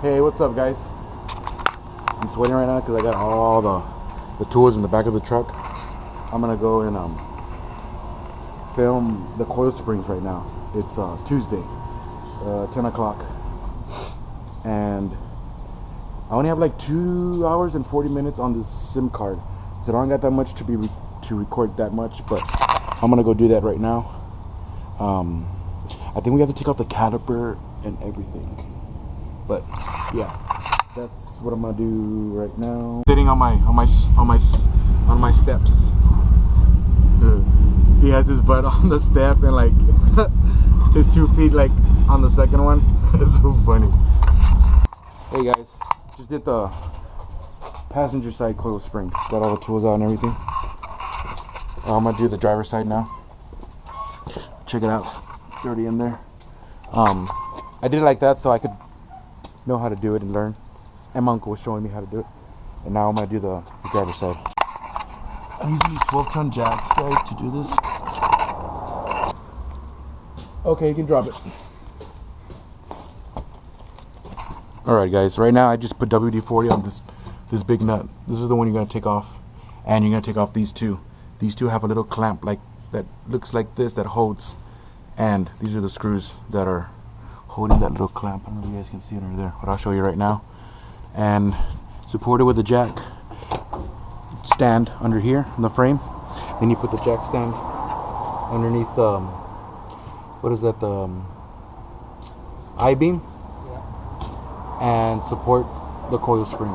Hey, what's up, guys? I'm sweating right now because I got all the tools in the back of the truck. I'm gonna go and film the coil springs right now. It's Tuesday, 10 o'clock, and I only have like 2 hours and 40 minutes on this SIM card, so I don't got that much to record that much. But I'm gonna go do that right now. I think we have to take off the caliper and everything. But yeah, that's what I'm gonna do right now. Sitting on my steps. He has his butt on the step and like his 2 feet like on the second one. It's so funny. Hey guys, just did the passenger side coil spring. Got all the tools out and everything. I'm gonna do the driver's side now. Check it out. It's already in there. I did it like that so I could know how to do it and learn. And my uncle was showing me how to do it. And now I'm gonna do the driver's side. I'm using these 12-ton jacks, guys, to do this. Okay, you can drop it. Alright guys, right now I just put WD-40 on this big nut. This is the one you're gonna take off. And you're gonna take off these two. These two have a little clamp like that, looks like this, that holds. And these are the screws that are holding that little clamp. I don't know if you guys can see it under there, but I'll show you right now. And supported with the jack stand under here in the frame. Then you put the jack stand underneath what is that, the I-beam, and support the coil spring.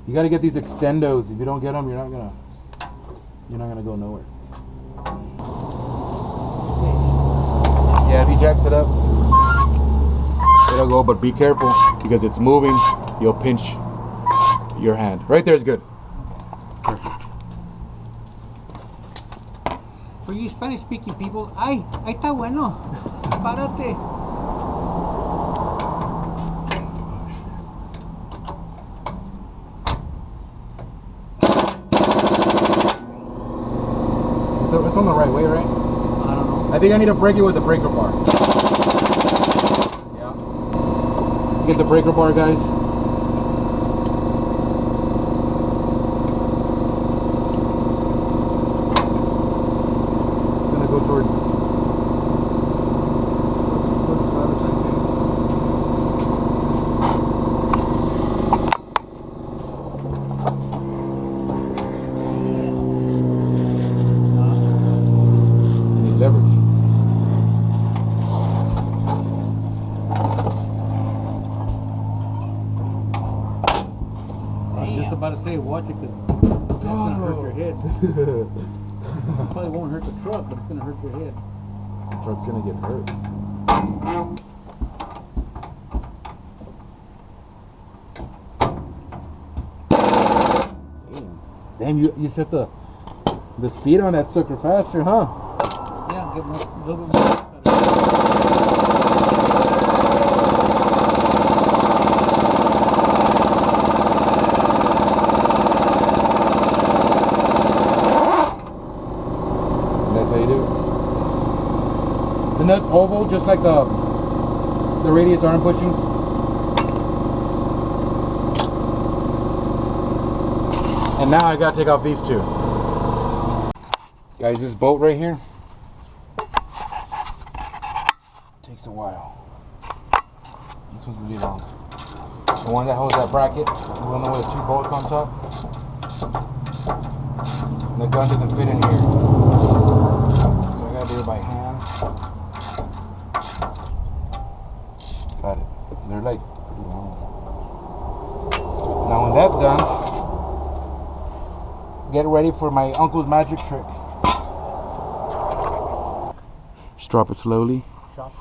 You got to get these extendos. If you don't get them, you're not gonna go nowhere. Yeah, if he jacks it up, it'll go, but be careful because it's moving. You'll pinch your hand. Right there is good. Perfect. For you Spanish-speaking people, ay, ahí está bueno. Párate. It's on the right way, right? I don't know. I think I need to break it with the breaker bar. Yeah. Get the breaker bar, guys. I'm gonna go towards the driver's side too. Leverage. I was just about to say, watch it, because that's going to hurt your head. It probably won't hurt the truck, but it's going to hurt your head. The truck's gonna get hurt. Damn, you set the speed on that sucker faster, huh? Yeah, get a little bit more. That's how you do it. The nut's oval, just like the radius arm bushings. And now I gotta take off these two. Guys, this bolt right here takes a while. This one's really long. The one that holds that bracket, the one with the 2 bolts on top. And the gun doesn't fit in here. So I gotta do it by hand. Got it. They're like pretty long. Now when that's done, get ready for my uncle's magic trick. Just drop it slowly. Shock.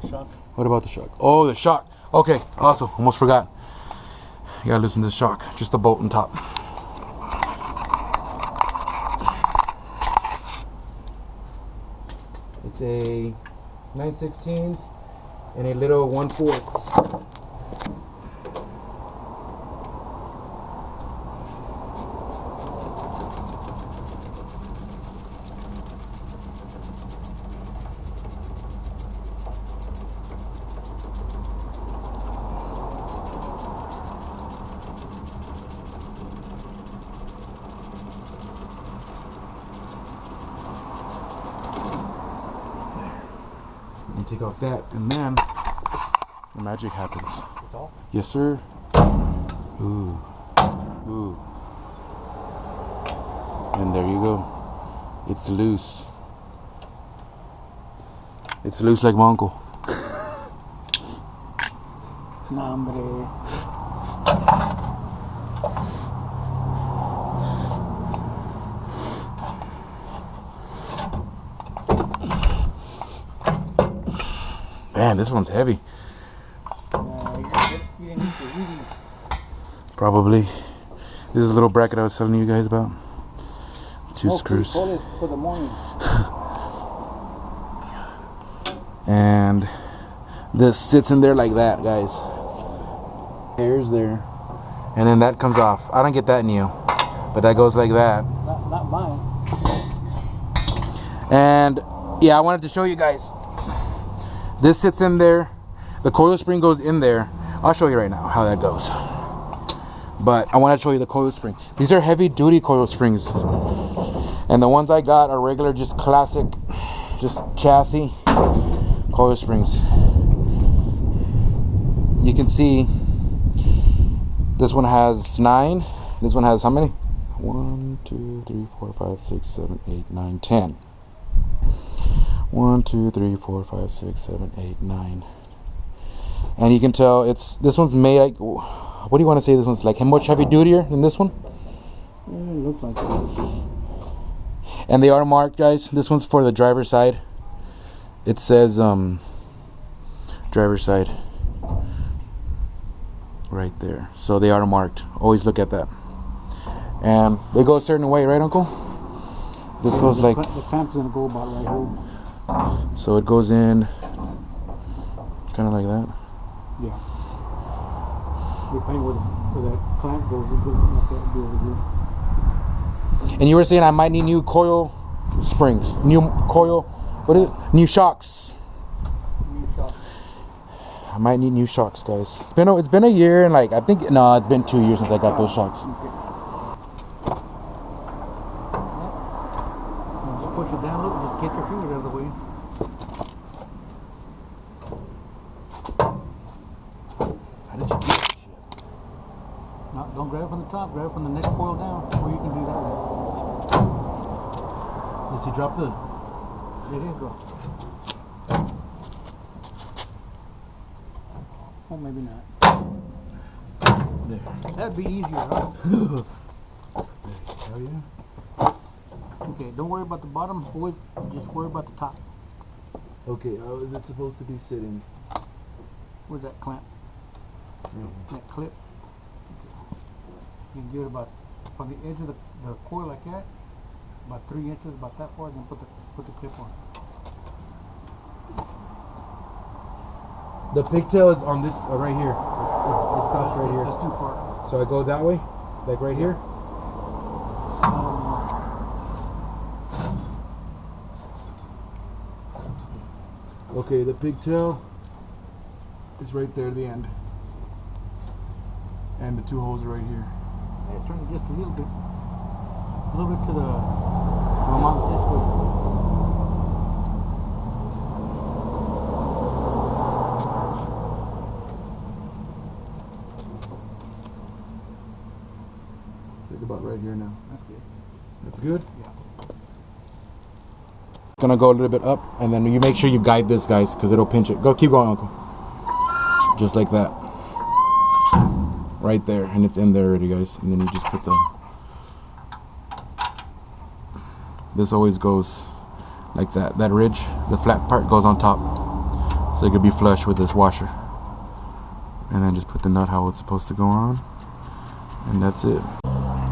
The shock. What about the shock? Oh, the shock. Okay, awesome. Almost forgot. You gotta loosen this shock. Just the bolt on top. It's a 9/16 and a little 1/4. take off that, and then the magic happens. That's all? Yes, sir. Ooh. Ooh. And there you go. It's loose. It's loose like my uncle. Nah, hombre. Man, this one's heavy. You need to really... Probably. This is a little bracket I was telling you guys about. Two screws. For the morning. And this sits in there like that, guys. There's there. And then that comes off. I don't get that new, but that goes like that. Not mine. And yeah, I wanted to show you guys. This sits in there. The coil spring goes in there. I'll show you right now how that goes. But I want to show you the coil spring. These are heavy duty coil springs. And the ones I got are regular, just classic, just chassis coil springs. You can see this one has 9. This one has how many? 1, 2, 3, 4, 5, 6, 7, 8, 9, 10. 1, 2, 3, 4, 5, 6, 7, 8, 9. And you can tell this one's made like, what do you want to say this one's like? How much heavy dutier than this one? Yeah, it looks like that. And they are marked, guys. This one's for the driver's side. It says driver's side right there. So they are marked. Always look at that. And they go a certain way, right, Uncle? This goes like... The clamp's gonna go about right here. So it goes in kind of like that. Yeah. Depending where that clamp goes, it goes like that, be over here. And you were saying I might need new coil springs, new coil, what is it? New shocks. New shocks. I might need new shocks, guys. It's been a year and like I think it's been 2 years since I got those shocks. Okay. Just push it down a little. Just get your fingers out of the way. How did you do that shit? No, don't grab it from the top. Grab it from the next coil down, or you can do that one. Does he drop the? It is drop. Oh, maybe not. There. That'd be easier, huh? Hell yeah. Okay, don't worry about the bottom. Always just worry about the top. Okay, how is it supposed to be sitting? Where's that clamp? That clip. You can give it about from the edge of the coil like that, about 3 inches, about that far, then put the clip on. The pigtail is on this right here. It stops right here. That's too far. So I go that way, like right here. Okay, the pigtail is right there at the end, and the 2 holes are right here. Yeah, turn it just a little bit to the this way. Like about right here now. That's good. That's good? Yeah. Gonna go a little bit up, and then you make sure you guide this, guys, because it'll pinch it. Go, keep going, Uncle. Just like that. Right there, and it's in there already, guys. And then you just put the... This always goes like that. That ridge, the flat part goes on top. So it could be flush with this washer. And then just put the nut how it's supposed to go on. And that's it.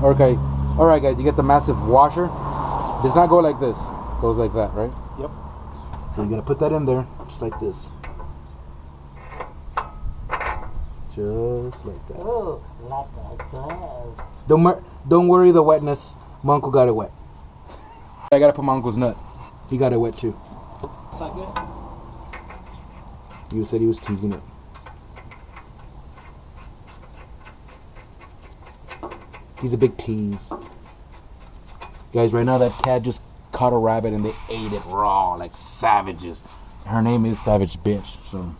Okay. Alright, guys, you get the massive washer. It does not go like this. It goes like that, right? Yep. So you're gonna put that in there, just like this. Just like that. Oh, like a glove. Don't worry the wetness. My uncle got it wet. I gotta put my uncle's nut. He got it wet too. Is that good? You said he was teasing it. He's a big tease. Guys, right now that cat just caught a rabbit and they ate it raw like savages. her name is Savage Bitch. So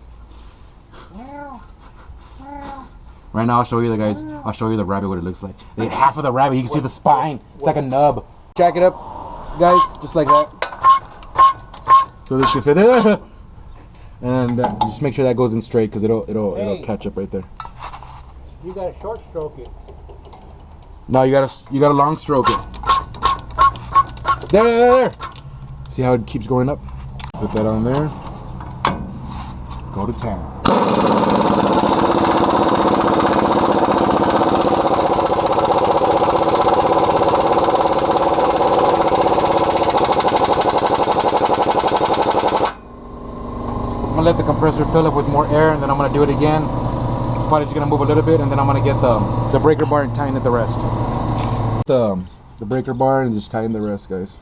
right now I'll show you the guys. I'll show you the rabbit what it looks like. Half of the rabbit, you can see the spine. It's like a nub. Jack it up, guys, just like that. So this should fit there. And just make sure that goes in straight because it'll catch up right there. You gotta short stroke it. No, you gotta long stroke it. There. See how it keeps going up? Put that on there. Go to town. I'm gonna let the compressor fill up with more air, and then I'm gonna do it again. Probably just gonna move a little bit, and then I'm gonna get the breaker bar and tighten it the rest. The breaker bar and just tighten the rest, guys.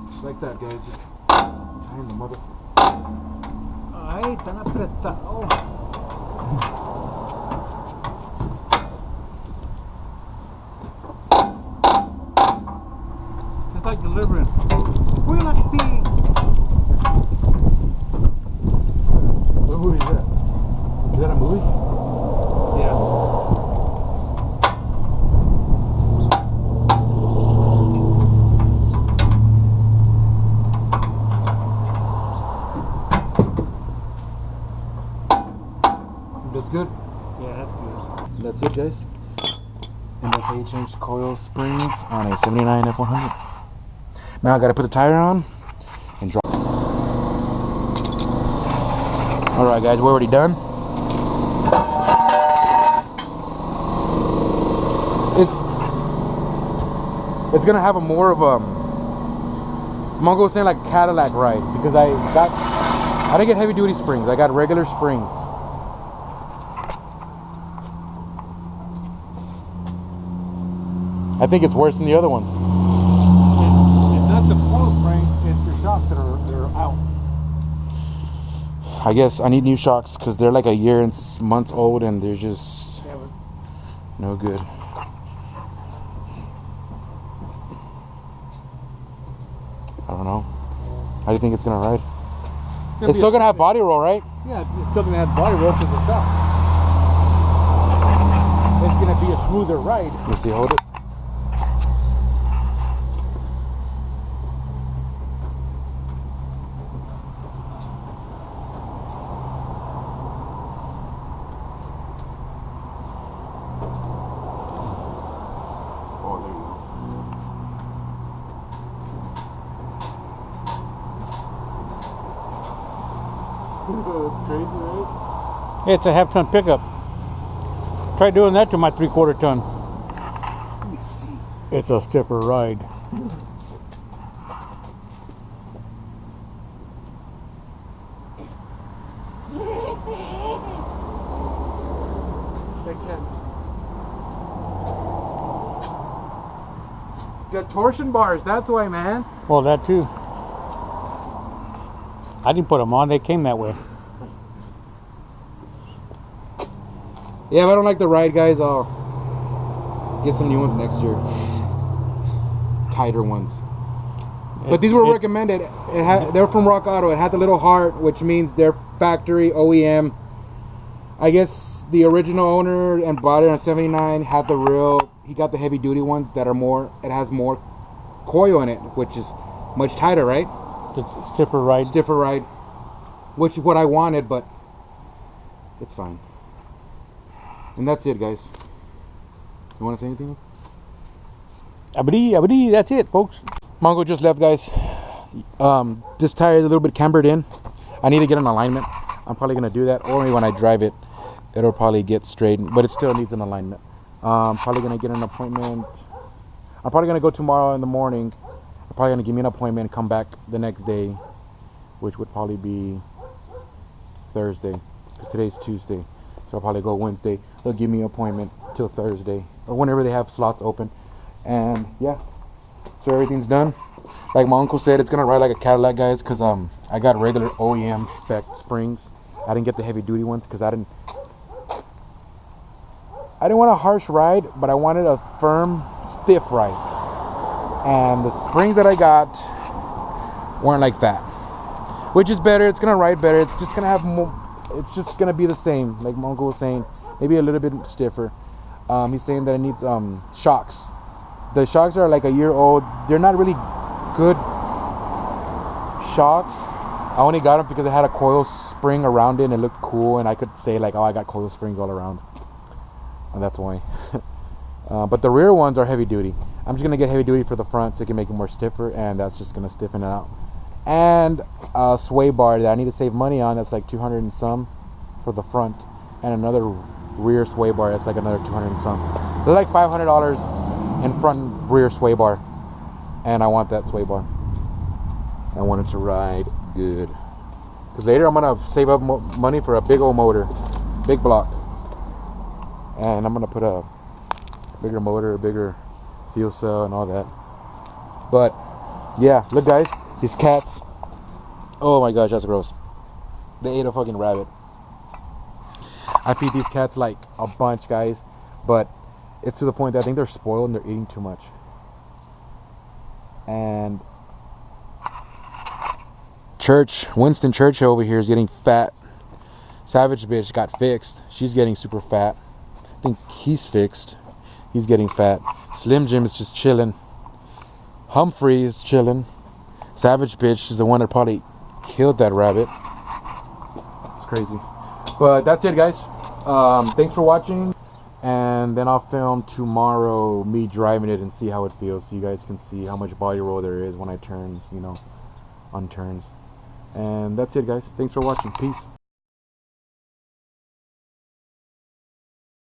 Just like that, guys. Just tighten the mother. Ay, tan apretado. It's like delivering. We're like big. What movie is that? Is that a movie? Yeah. That's good. Yeah, that's good. That's it, guys. And that's how you change coil springs on a 79 F100. Now I gotta put the tire on and drop. Alright guys, we're already done. It's gonna have a more of a, I'm gonna go saying like Cadillac ride, because I didn't get heavy duty springs, I got regular springs. I think it's worse than the other ones. It's not the coil springs, it's the shocks that are out. I guess I need new shocks because they're like a year and months old and they're just no good. I don't know. How do you think it's gonna ride? It's still gonna have body roll, right? Yeah, it's still gonna have body roll to the shock. It's gonna be a smoother ride. Let me see, hold it. It's crazy, right? It's a half-ton pickup. Try doing that to my 3/4 ton. Let me see. It's a stiffer ride. They can't. Got torsion bars, that's why, man. Well, that too. I didn't put them on, they came that way. Yeah, if I don't like the ride, guys, I'll get some new ones next year. Tighter ones. But these were recommended. They're from Rock Auto. It had the little heart, which means they're factory OEM. I guess the original owner and bought it on 79 had the real. He got the heavy duty ones that are more. It has more coil in it, which is much tighter, right? It's stiffer ride. Stiffer ride, which is what I wanted, but it's fine. And that's it, guys. You want to say anything? Abadi, that's it, folks. Mongo just left, guys. This tire is a little bit cambered in. I need to get an alignment. I'm probably going to do that. Or maybe when I drive it, it'll probably get straight. But it still needs an alignment. Probably going to get an appointment. I'm probably going to go tomorrow in the morning. I'm probably going to give me an appointment and come back the next day, which would probably be Thursday. Because today's Tuesday. So I'll probably go Wednesday. They'll give me an appointment till Thursday. Or whenever they have slots open. And yeah. So everything's done. Like my uncle said, it's gonna ride like a Cadillac, guys, because I got regular OEM spec springs. I didn't get the heavy duty ones because I didn't I didn't want a harsh ride, but I wanted a firm, stiff ride. And the springs that I got weren't like that. Which is better. It's gonna ride better. It's just gonna have more. It's just gonna be the same, like my uncle was saying, maybe a little bit stiffer. He's saying that it needs shocks. The shocks are like a year old. They're not really good shocks. I only got them because it had a coil spring around it and it looked cool, and I could say like, oh, I got coil springs all around, and that's why. But the rear ones are heavy duty. I'm just gonna get heavy duty for the front so it can make it more stiffer, and that's just gonna stiffen it out. And a sway bar that I need to save money on, that's like 200 and some for the front, and another rear sway bar that's like another 200 and some. They're like $500 in front rear sway bar, and I want that sway bar. I want it to ride good, because later I'm gonna save up money for a big old motor, big block, and I'm gonna put a bigger motor, a bigger fuel cell and all that. But yeah, look guys, these cats, oh my gosh, that's gross. They ate a fucking rabbit. I feed these cats like a bunch, guys, but it's to the point that I think they're spoiled and they're eating too much. And Winston Churchill over here is getting fat. Savage bitch got fixed. She's getting super fat. I think he's fixed. He's getting fat. Slim Jim is just chilling. Humphrey is chilling. Savage bitch is the one that probably killed that rabbit. It's crazy. But that's it, guys. Thanks for watching. And then I'll film tomorrow me driving it and see how it feels, so you guys can see how much body roll there is when I turn, on turns. And that's it, guys. Thanks for watching. Peace.